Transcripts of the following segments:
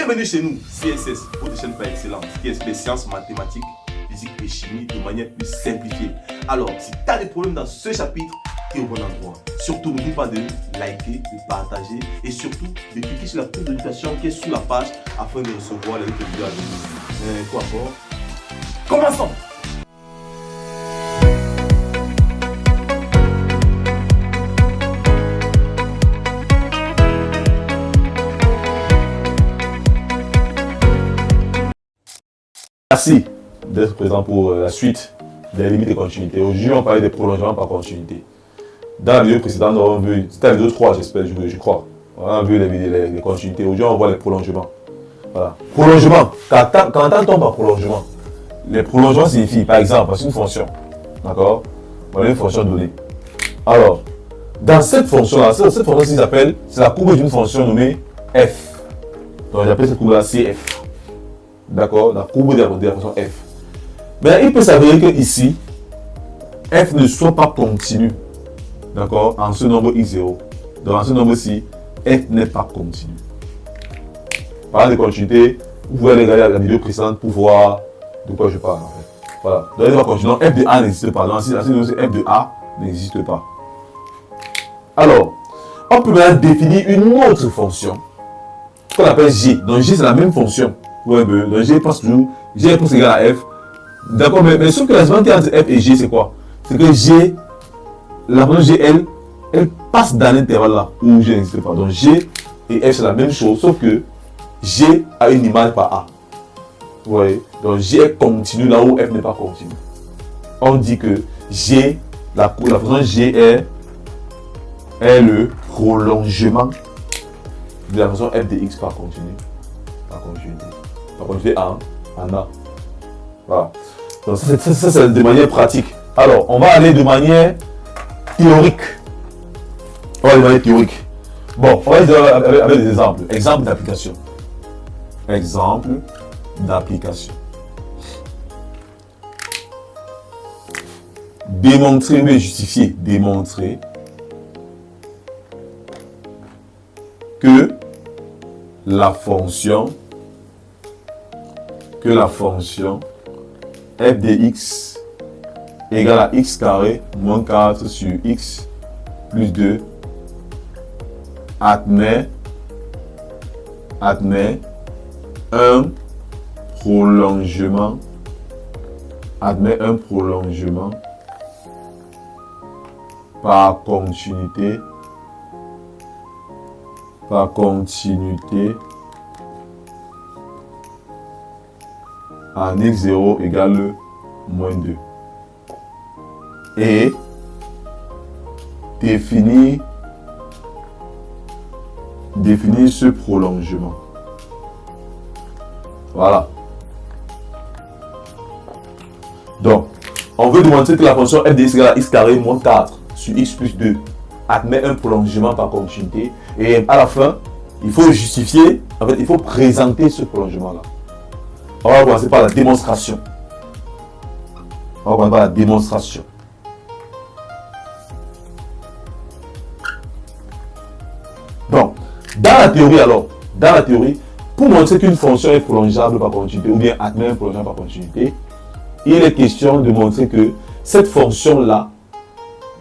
Bienvenue chez nous, CSS, votre chaîne par excellence, qui explique sciences, mathématiques, physique et chimie de manière plus simplifiée. Alors, si tu as des problèmes dans ce chapitre, tu es au bon endroit. Surtout, n'oublie pas de liker, de partager et surtout de cliquer sur la cloche de notification qui est sous la page afin de recevoir les autres vidéos à venir. Quoi encore? Commençons! Merci d'être présent pour la suite des limites de continuité. Aujourd'hui, on parlait des prolongements par continuité. Dans la vidéo précédente, on a vu, c'était la vidéo 3, j'espère, je crois. On a vu les continuités. Aujourd'hui, on voit les prolongements. Voilà. Prolongement. Quand on par prolongement, les prolongements signifient, par exemple, c'est une fonction. D'accord? Voilà une fonction donnée. Alors, dans cette fonction-là, cette fonction s'appelle, c'est la courbe d'une fonction nommée f. Donc, j'appelle cette courbe-là CF. D'accord, la courbe de la fonction f. Mais il peut s'avérer que ici, f ne soit pas continu. D'accord, en ce nombre x0. Donc en ce nombre-ci, f n'est pas continu. Parlant de continuité, vous pouvez aller regarder la vidéo précédente pour voir de quoi je parle. En fait. Voilà, donc il n'est pas continu. Donc f de a n'existe pas. Donc si f de a n'existe pas. Alors, on peut maintenant définir une autre fonction qu'on appelle g. Donc g c'est la même fonction. Ouais, donc G passe toujours, G est presque égal à F. D'accord, mais sauf que la différence entre F et G, c'est quoi? C'est que G, la fonction G, elle passe dans l'intervalle là où G n'existe pas. Donc G et F, c'est la même chose, sauf que G a une image par A. Vous voyez? Donc G est continu là où F n'est pas continu. On dit que G, la fonction G est le prolongement de la fonction F de X par continu. Par continuité. Par continuité en A. Voilà. Donc ça c'est de manière pratique. Alors, on va aller de manière théorique. On va aller de manière théorique. Bon, on va aller avec des exemples. Exemple d'application. Exemple d'application. Démontrer, mais justifier. Démontrer que la fonction f de x égale à x carré moins 4 sur x plus 2 admet un prolongement par continuité en x0 égale moins 2 et définir ce prolongement. Voilà. Donc, on veut démontrer que la fonction f de x égale à x carré moins 4 sur x plus 2 admet un prolongement par continuité et à la fin, il faut justifier, en fait, il faut présenter ce prolongement-là. On va commencer par la démonstration. Donc, dans la théorie, pour montrer qu'une fonction est prolongeable par continuité ou bien admet un prolongement par continuité, il est question de montrer que cette fonction-là,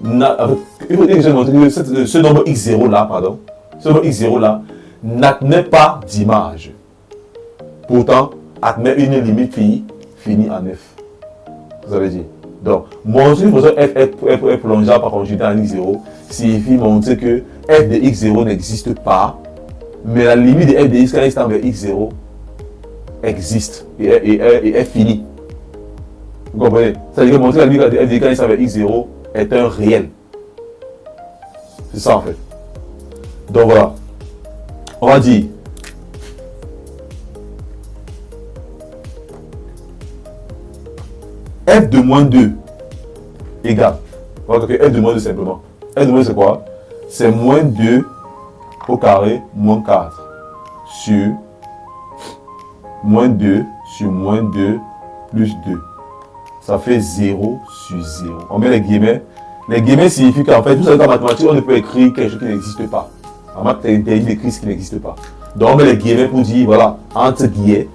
il faut déjà montrer que ce nombre x0 là, n'admet pas d'image. Pourtant, admet une limite finie en f. Vous avez dit. Donc, montrer une fonction f est prolongeable par continuité en x0 signifie montrer que f de x0 n'existe pas, mais la limite de f de x quand x tend vers x0 existe et est finie. Vous comprenez? C'est-à-dire que montrer la limite de f de x quand x tend vers x0 est un réel. C'est ça en fait. Donc voilà. On va dire f de moins 2 égale. On va calculer f de moins 2 simplement. F de moins 2 c'est quoi? C'est moins 2 au carré moins 4 sur moins 2 sur moins 2 plus 2. Ça fait 0 sur 0. On met les guillemets. Les guillemets signifient qu'en fait, vous savez qu'en mathématiques, on ne peut écrire quelque chose qui n'existe pas. En maths, c'est interdit d'écrire ce qui n'existe pas. Donc on met les guillemets pour dire, voilà, entre guillemets.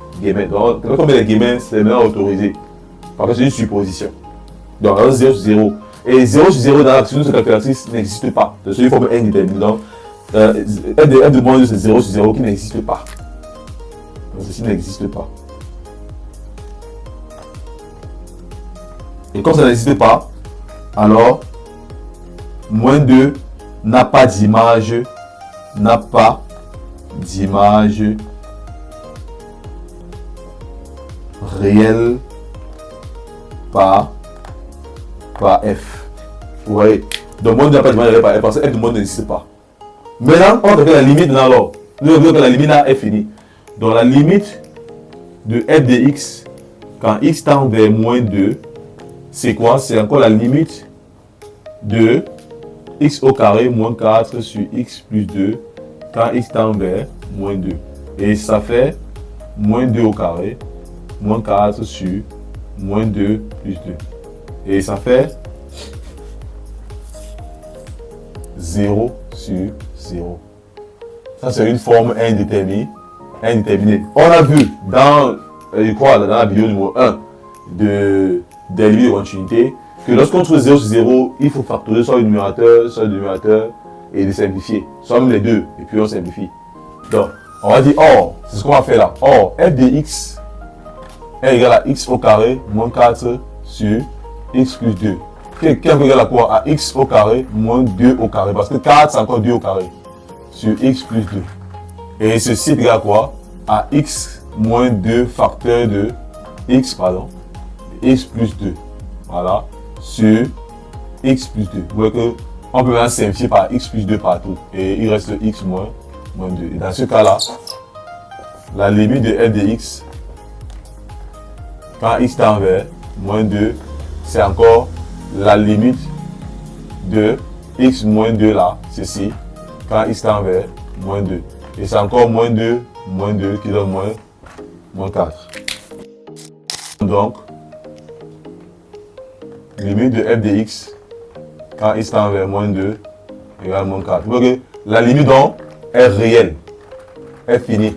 Donc quand on met les guillemets, c'est maintenant autorisé. Parce que c'est une supposition. Donc 0 sur 0. Et 0 sur 0 dans l'action de cette calculatrice n'existe pas. C'est une forme indéterminée. Donc f de moins 2 c'est 0 sur 0 qui n'existe pas. Donc ceci n'existe pas. Et comme ça n'existe pas, alors moins 2 n'a pas d'image, réelle par f. Vous voyez? Donc moins 2 n'a pas d'image réelle par f parce que f de moins 2 n'existe pas. Maintenant, on va faire la limite là alors. Nous avons que la limite là est finie. Donc la limite de f de x quand x tend vers moins 2, c'est quoi? C'est encore la limite de x au carré moins 4 sur x plus 2 quand x tend vers moins 2. Et ça fait moins 2 au carré moins 4 sur moins 2 plus 2. Et ça fait 0 sur 0. Ça, c'est une forme indéterminée. On a vu dans, je crois, dans la vidéo numéro 1 des limites de continuité que lorsqu'on trouve 0 sur 0, il faut factoriser soit le numérateur, soit le dénominateur et de simplifier. Soit même les deux, et puis on simplifie. Donc, on va dire or, c'est ce qu'on va faire là. Or, f de x est égal à x au carré moins 4 sur x plus 2. Qui est égal à quoi? À x au carré moins 2 au carré. Parce que 4 c'est encore 2 au carré. Sur x plus 2. Et ceci est égal à quoi? À x moins 2 facteur de x, pardon. X plus 2. Voilà. Sur x plus 2. Vous voyez que on peut maintenant simplifier par x plus 2 partout. Et il reste x moins 2. Et dans ce cas-là, la limite de f de x, quand x tend vers moins 2, c'est encore la limite de x moins 2 là, ceci, quand x tend vers moins 2. Et c'est encore moins 2 qui donne moins 4. Donc, limite de f de x quand x tend vers moins 2 égale moins 4. Vous voyez que la limite donc est réelle, est finie.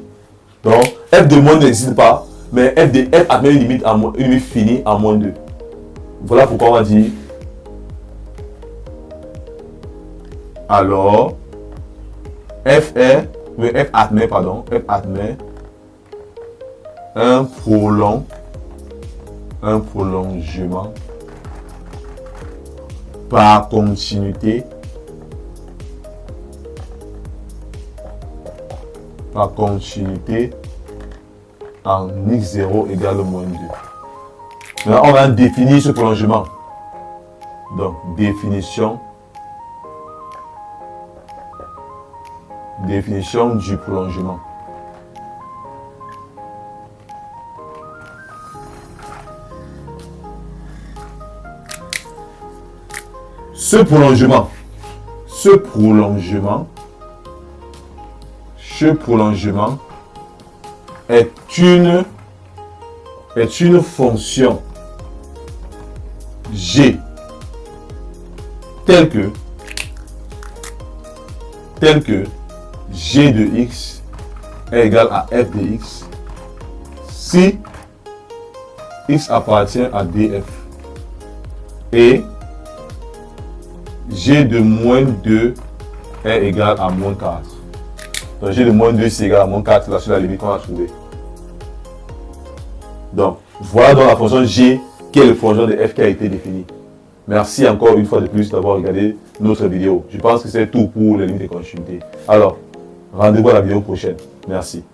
Donc, f de moins n'existe pas, mais f admet une limite finie à moins 2. Voilà pourquoi on va dire alors f admet un prolongement par continuité en x0 égale moins 2. Maintenant, on va définir ce prolongement. Donc, définition du prolongement. Ce prolongement est une fonction g telle que g de x est égal à f de x si x appartient à df et g de moins 2 est égal à moins 4. Donc g de moins 2 c'est égal à moins 4, là sur la limite qu'on a trouvée. Donc voilà donc la fonction g qui est le prolongement de f qui a été défini. Merci encore une fois de plus d'avoir regardé notre vidéo. Je pense que c'est tout pour les limites de continuité. Alors, rendez-vous à la vidéo prochaine. Merci.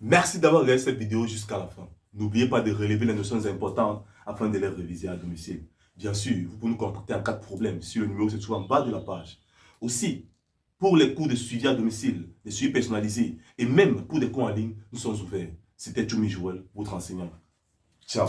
Merci d'avoir regardé cette vidéo jusqu'à la fin. N'oubliez pas de relever les notions importantes afin de les réviser à domicile. Bien sûr, vous pouvez nous contacter en cas de problème sur le numéro qui se trouve en bas de la page. Aussi, pour les cours de suivi à domicile, des suivis personnalisés et même pour des cours en ligne, nous sommes ouverts. C'était Jumi Joël, votre enseignant. Ciao.